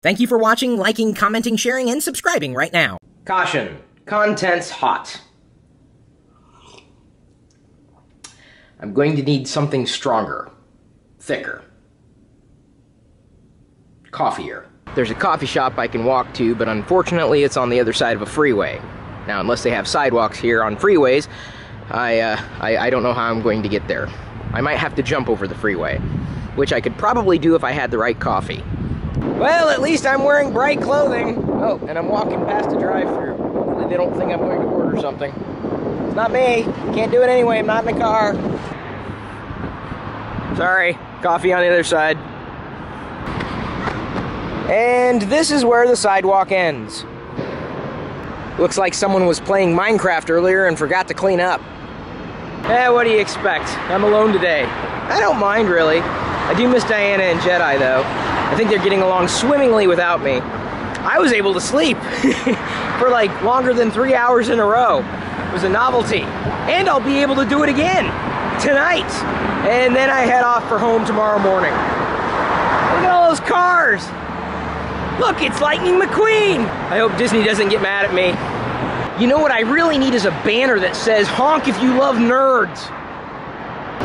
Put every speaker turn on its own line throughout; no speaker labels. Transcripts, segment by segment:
Thank you for watching, liking, commenting, sharing, and subscribing right now. Caution. Contents hot. I'm going to need something stronger, thicker, coffeeier. There's a coffee shop I can walk to, but unfortunately it's on the other side of a freeway. Now, unless they have sidewalks here on freeways, I don't know how I'm going to get there. I might have to jump over the freeway, which I could probably do if I had the right coffee. Well, at least I'm wearing bright clothing. Oh, and I'm walking past a drive-thru. Hopefully they don't think I'm going to order something. It's not me. Can't do it anyway. I'm not in the car. Sorry. Coffee on the other side. And this is where the sidewalk ends. Looks like someone was playing Minecraft earlier and forgot to clean up. What do you expect? I'm alone today. I don't mind, really. I do miss Diana and Jedi, though. I think they're getting along swimmingly without me. I was able to sleep for like longer than 3 hours in a row. It was a novelty. And I'll be able to do it again tonight. And then I head off for home tomorrow morning. Look at all those cars. Look, it's Lightning McQueen. I hope Disney doesn't get mad at me. You know what I really need is a banner that says, honk if you love nerds.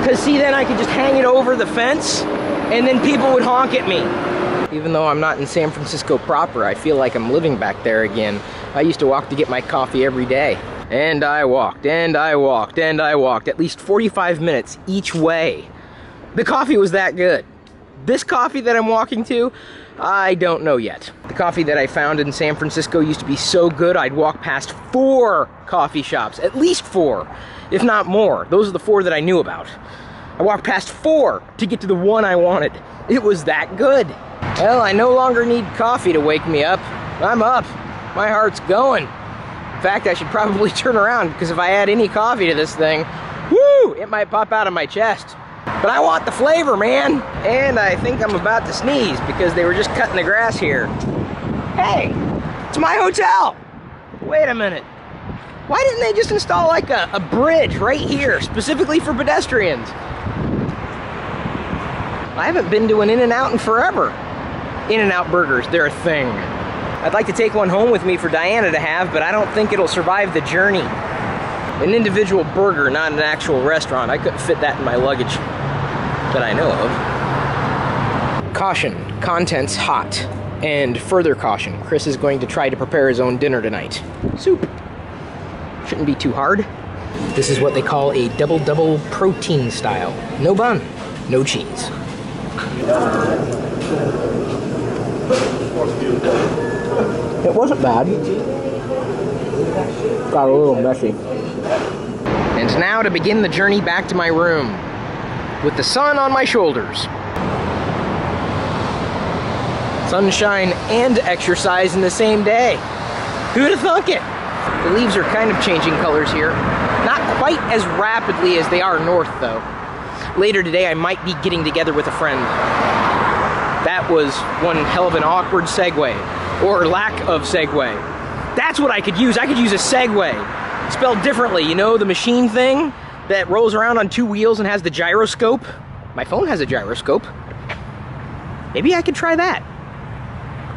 Because see, then I could just hang it over the fence and then people would honk at me. Even though I'm not in San Francisco proper, I feel like I'm living back there again. I used to walk to get my coffee every day. And I walked, and I walked, and I walked, at least 45 minutes each way. The coffee was that good. This coffee that I'm walking to, I don't know yet. The coffee that I found in San Francisco used to be so good, I'd walk past 4 coffee shops, at least 4, if not more. Those are the 4 that I knew about. I walked past 4 to get to the one I wanted. It was that good. Well, I no longer need coffee to wake me up. I'm up. My heart's going. In fact, I should probably turn around, because if I add any coffee to this thing, whoo, it might pop out of my chest. But I want the flavor, man. And I think I'm about to sneeze, because they were just cutting the grass here. Hey, it's my hotel. Wait a minute. Why didn't they just install like a bridge right here, specifically for pedestrians? I haven't been to an In-N-Out in forever. In-N-Out burgers, they're a thing. I'd like to take one home with me for Diana to have, but I don't think it'll survive the journey. An individual burger, not an actual restaurant. I couldn't fit that in my luggage that I know of. Caution, contents hot. And further caution, Chris is going to try to prepare his own dinner tonight. Soup. Shouldn't be too hard. This is what they call a double-double protein style. No bun, no cheese. It wasn't bad. Got a little messy. And now to begin the journey back to my room, with the sun on my shoulders. Sunshine and exercise in the same day. Who'd have thunk it? The leaves are kind of changing colors here. Not quite as rapidly as they are north, though. Later today, I might be getting together with a friend. That was one hell of an awkward segue, or lack of segue. That's what I could use. I could use a Segway, spelled differently. You know, the machine thing that rolls around on 2 wheels and has the gyroscope? My phone has a gyroscope. Maybe I could try that.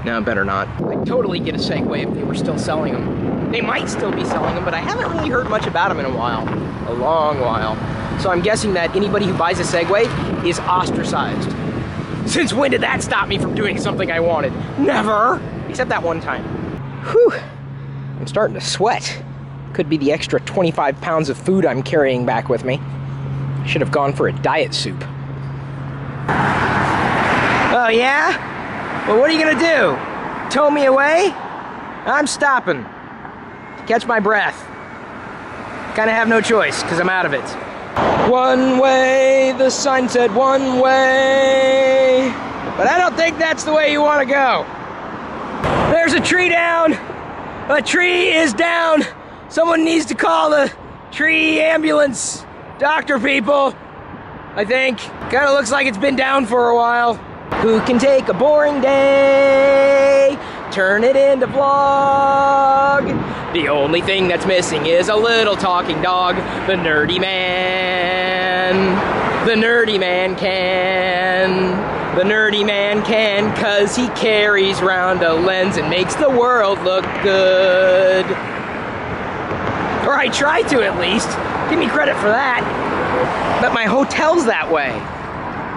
No, better not. I'd totally get a Segway if they were still selling them. They might still be selling them, but I haven't really heard much about them in a while. A long while. So I'm guessing that anybody who buys a Segway is ostracized. Since when did that stop me from doing something I wanted? Never! Except that one time. Whew. I'm starting to sweat. Could be the extra 25 pounds of food I'm carrying back with me. I should have gone for a diet soup. Oh yeah? Well, what are you gonna do? Tow me away? I'm stopping. To catch my breath. Kinda have no choice, because I'm out of it. One way, the sign said one way. But I don't think that's the way you want to go. There's a tree down. A tree is down. Someone needs to call the tree ambulance. Doctor people, I think. Kind of looks like it's been down for a while. Who can take a boring day, turn it into vlog? The only thing that's missing is a little talking dog. The nerdy man can The nerdy man can, 'cause he carries round a lens and makes the world look good. Or I try to, at least. Give me credit for that. But my hotel's that way.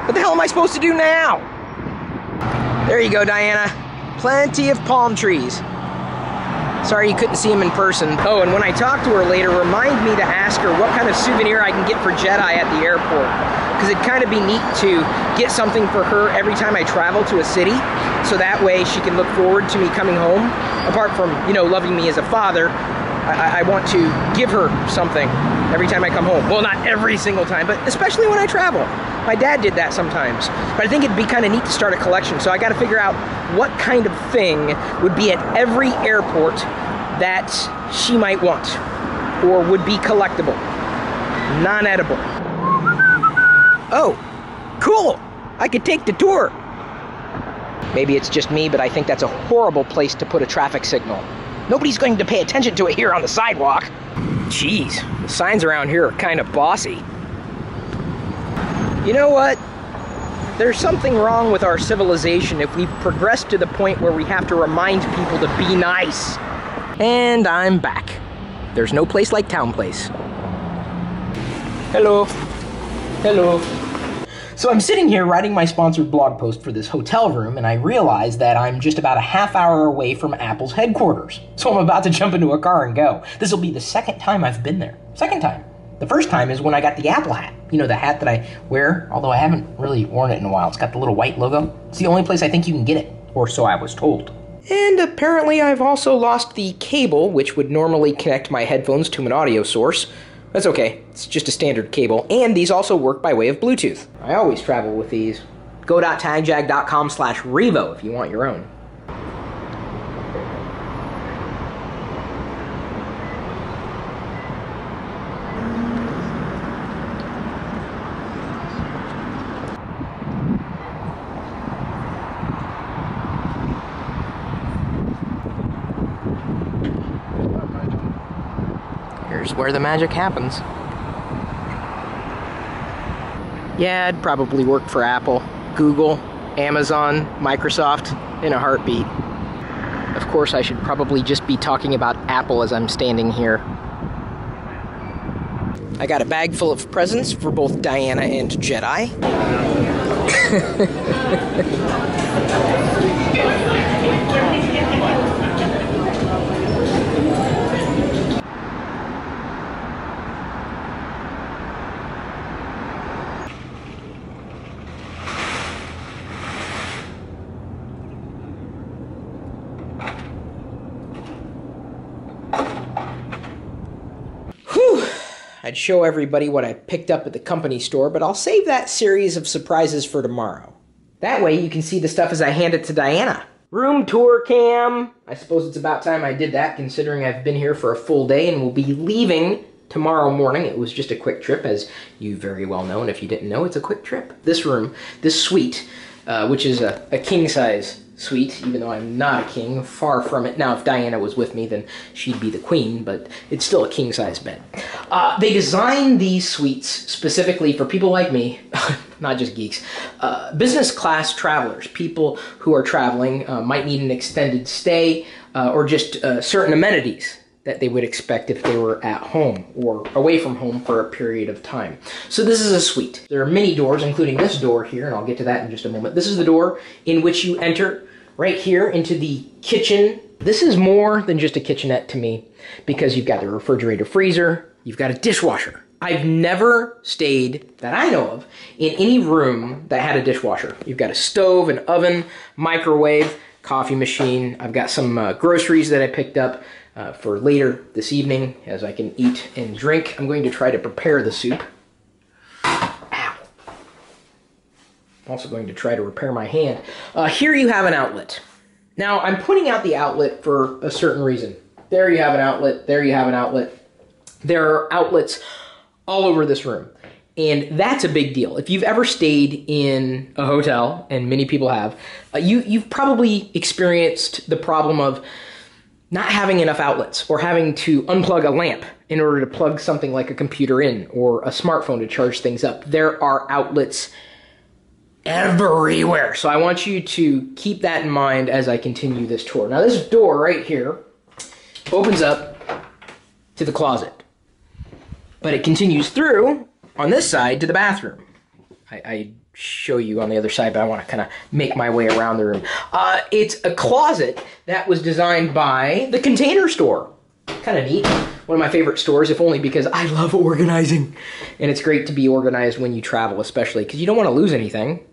What the hell am I supposed to do now? There you go, Diana. Plenty of palm trees. Sorry you couldn't see him in person. Oh, and when I talk to her later, remind me to ask her what kind of souvenir I can get for Jedi at the airport. Because it'd kind of be neat to get something for her every time I travel to a city, so that way she can look forward to me coming home. Apart from, you know, loving me as a father, I want to give her something every time I come home. Well, not every single time, but especially when I travel. My dad did that sometimes. But I think it'd be kind of neat to start a collection, so I got to figure out what kind of thing would be at every airport that she might want, or would be collectible, non-edible. Oh, cool! I could take the tour. Maybe it's just me, but I think that's a horrible place to put a traffic signal. Nobody's going to pay attention to it here on the sidewalk. Jeez, the signs around here are kind of bossy. You know what? There's something wrong with our civilization if we've progressed to the point where we have to remind people to be nice. And I'm back. There's no place like Town Place. Hello. Hello. So I'm sitting here writing my sponsored blog post for this hotel room, and I realize that I'm just about a half hour away from Apple's headquarters. So I'm about to jump into a car and go. This will be the second time I've been there. Second time. The first time is when I got the Apple hat. You know, the hat that I wear, although I haven't really worn it in a while. It's got the little white logo. It's the only place I think you can get it, or so I was told. And apparently I've also lost the cable, which would normally connect my headphones to an audio source. That's okay, it's just a standard cable, and these also work by way of Bluetooth. I always travel with these. Go.tagjag.com/Revo if you want your own. Here's where the magic happens. Yeah, it'd probably work for Apple, Google, Amazon, Microsoft in a heartbeat. Of course, I should probably just be talking about Apple as I'm standing here. I got a bag full of presents for both Diana and Jedi. I'd show everybody what I picked up at the company store, but I'll save that series of surprises for tomorrow. That way you can see the stuff as I hand it to Diana. Room tour cam. I suppose it's about time I did that, considering I've been here for a full day and will be leaving tomorrow morning. It was just a quick trip, as you very well know, and if you didn't know, it's a quick trip. This room, this suite, which is a king-size suite, even though I'm not a king, far from it. Now, if Diana was with me, then she'd be the queen, but it's still a king-size bed. They designed these suites specifically for people like me, not just geeks, business class travelers, people who are traveling, might need an extended stay, or just certain amenities that they would expect if they were at home or away from home for a period of time. So this is a suite. There are many doors, including this door here, and I'll get to that in just a moment. This is the door in which you enter right here into the kitchen. This is more than just a kitchenette to me, because you've got the refrigerator, freezer, you've got a dishwasher. I've never stayed, that I know of, in any room that had a dishwasher. You've got a stove, an oven, microwave, coffee machine. I've got some groceries that I picked up for later this evening as I can eat and drink. I'm going to try to prepare the soup. Ow. I'm also going to try to repair my hand. Here you have an outlet. Now, I'm putting out the outlet for a certain reason. There you have an outlet. There you have an outlet. There are outlets all over this room. And that's a big deal. If you've ever stayed in a hotel, and many people have, you've probably experienced the problem of not having enough outlets, or having to unplug a lamp in order to plug something like a computer in, or a smartphone to charge things up. There are outlets everywhere. So I want you to keep that in mind as I continue this tour. Now this door right here opens up to the closet, but it continues through on this side to the bathroom. I show you on the other side, but I want to kind of make my way around the room. It's a closet that was designed by the Container Store. Kind of neat. One of my favorite stores, if only because I love organizing. And it's great to be organized when you travel, especially because you don't want to lose anything.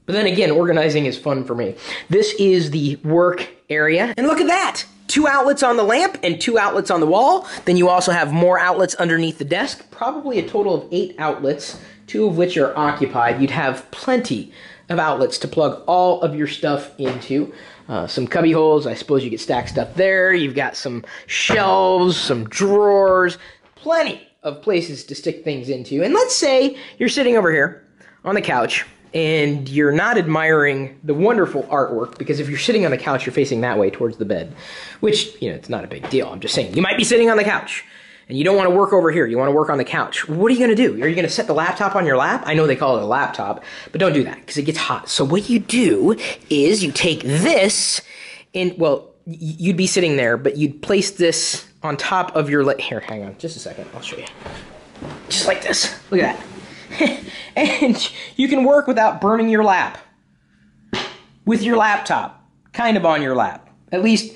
But then again, organizing is fun for me. This is the work area. And look at that! 2 outlets on the lamp and 2 outlets on the wall. Then you also have more outlets underneath the desk. Probably a total of 8 outlets, 2 of which are occupied. You'd have plenty of outlets to plug all of your stuff into. Some cubby holes, I suppose you could stack stuff there. You've got some shelves, some drawers, plenty of places to stick things into. And let's say you're sitting over here on the couch and you're not admiring the wonderful artwork, because if you're sitting on the couch, you're facing that way towards the bed, which, you know, it's not a big deal. I'm just saying, you might be sitting on the couch and you don't want to work over here. You want to work on the couch. What are you going to do? Are you going to set the laptop on your lap? I know they call it a laptop, but don't do that because it gets hot. So what you do is you take this and, well, you'd be sitting there, but you'd place this on top of your, here, hang on just a second. I'll show you. Just like this. Look at that. And you can work without burning your lap. With your laptop. Kind of on your lap. At least,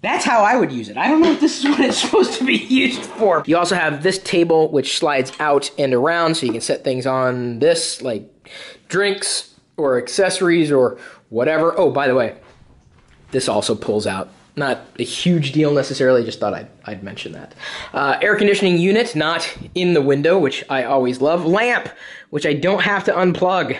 that's how I would use it. I don't know if this is what it's supposed to be used for. You also have this table which slides out and around, so you can set things on this, like drinks or accessories or whatever. Oh, by the way, this also pulls out. Not a huge deal necessarily, just thought I'd mention that. Air conditioning unit, not in the window, which I always love. Lamp, which I don't have to unplug.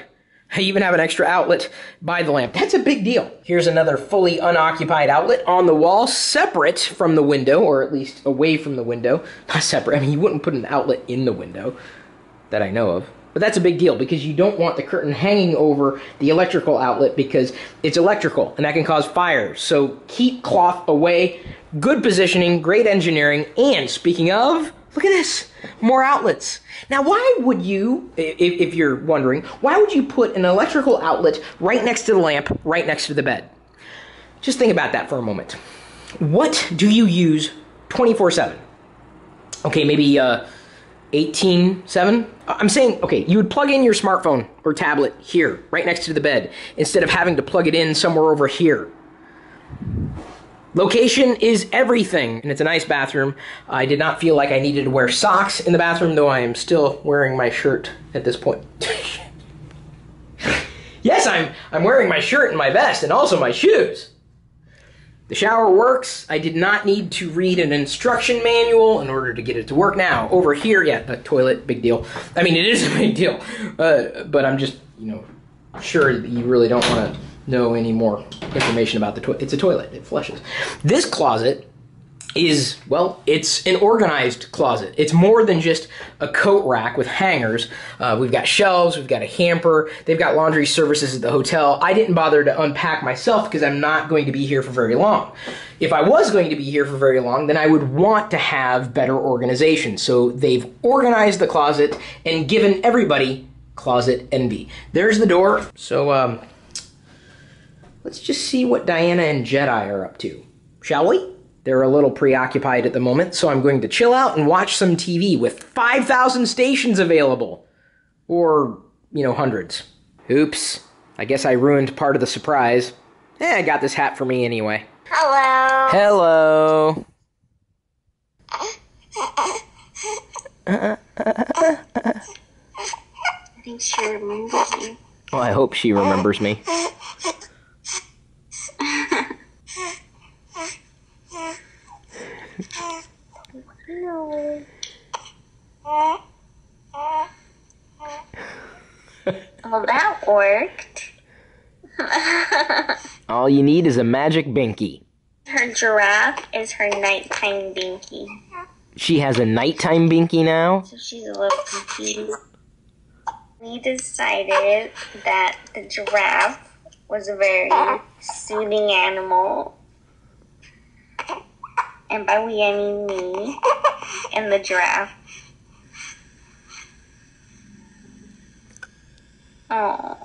I even have an extra outlet by the lamp. That's a big deal. Here's another fully unoccupied outlet on the wall, separate from the window, or at least away from the window. Not separate, I mean, you wouldn't put an outlet in the window that I know of. But that's a big deal because you don't want the curtain hanging over the electrical outlet because it's electrical and that can cause fires. So keep cloth away, good positioning, great engineering, and speaking of, look at this, more outlets. Now why would you, if you're wondering, why would you put an electrical outlet right next to the lamp, right next to the bed? Just think about that for a moment. What do you use 24/7? Okay, maybe 18/7? I'm saying, okay, you would plug in your smartphone or tablet here, right next to the bed, instead of having to plug it in somewhere over here. Location is everything, and it's a nice bathroom. I did not feel like I needed to wear socks in the bathroom, though I am still wearing my shirt at this point. Yes, I'm wearing my shirt and my vest, and also my shoes. The shower works. I did not need to read an instruction manual in order to get it to work. Now, over here, yeah, the toilet, big deal. I mean, it is a big deal, but I'm just, you know, sure that you really don't want to know any more information about the toilet. It's a toilet. It flushes. This closet is, well, it's an organized closet. It's more than just a coat rack with hangers. We've got shelves, we've got a hamper, they've got laundry services at the hotel. I didn't bother to unpack myself because I'm not going to be here for very long. If I was going to be here for very long, then I would want to have better organization. So they've organized the closet and given everybody closet envy. There's the door. So let's just see what Diana and Jedi are up to, shall we? They're a little preoccupied at the moment, so I'm going to chill out and watch some TV with 5,000 stations available. Or, you know, hundreds. Oops. I guess I ruined part of the surprise. I got this hat for me anyway.
Hello.
Hello.
I think she remembers you.
Well, I hope she remembers me.
No. Well, that worked.
All you need is a magic binky.
Her giraffe is her nighttime binky.
She has a nighttime binky now?
So she's a little confused. We decided that the giraffe was a very soothing animal. And by we, I mean me and the giraffe. Oh.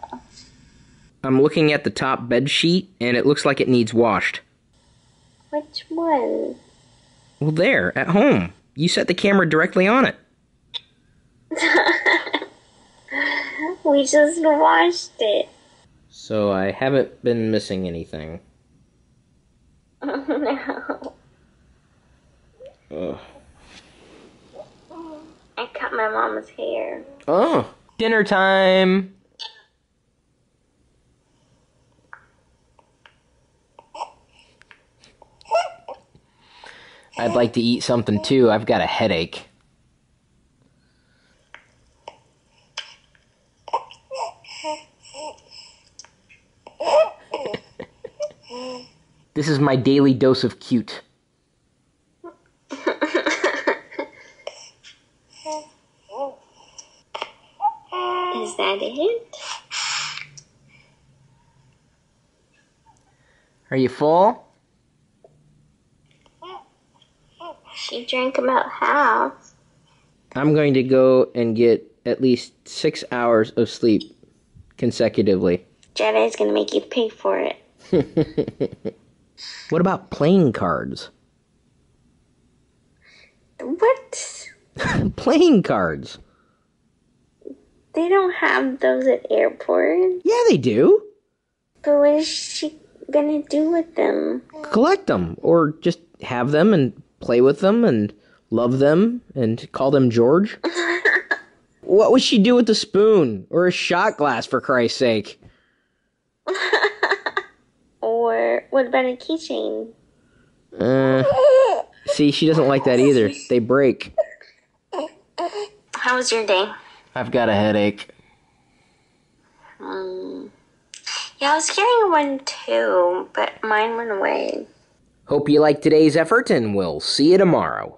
I'm looking at the top bed sheet, and it looks like it needs washed.
Which one?
Well, there, at home. You set the camera directly on it.
We just washed it.
So I haven't been missing anything.
No.
Ugh.
I cut my mama's hair.
Oh, dinner time. I'd like to eat something too. I've got a headache. This is my daily dose of cute.
Is that it?
Are you full?
She drank about half.
I'm going to go and get at least 6 hours of sleep consecutively.
Jedi's gonna make you pay for it.
What about playing cards?
What?
Playing cards.
They don't have those at airports.
Yeah, they do.
But what is she gonna do with them?
Collect them, or just have them and play with them and love them and call them George. What would she do with a spoon or a shot glass, for Christ's sake?
Or what about a keychain?
See, she doesn't like that either. They break.
How was your day?
I've got a headache.
Yeah, I was getting one too, but mine went away.
Hope you liked today's effort, and we'll see you tomorrow.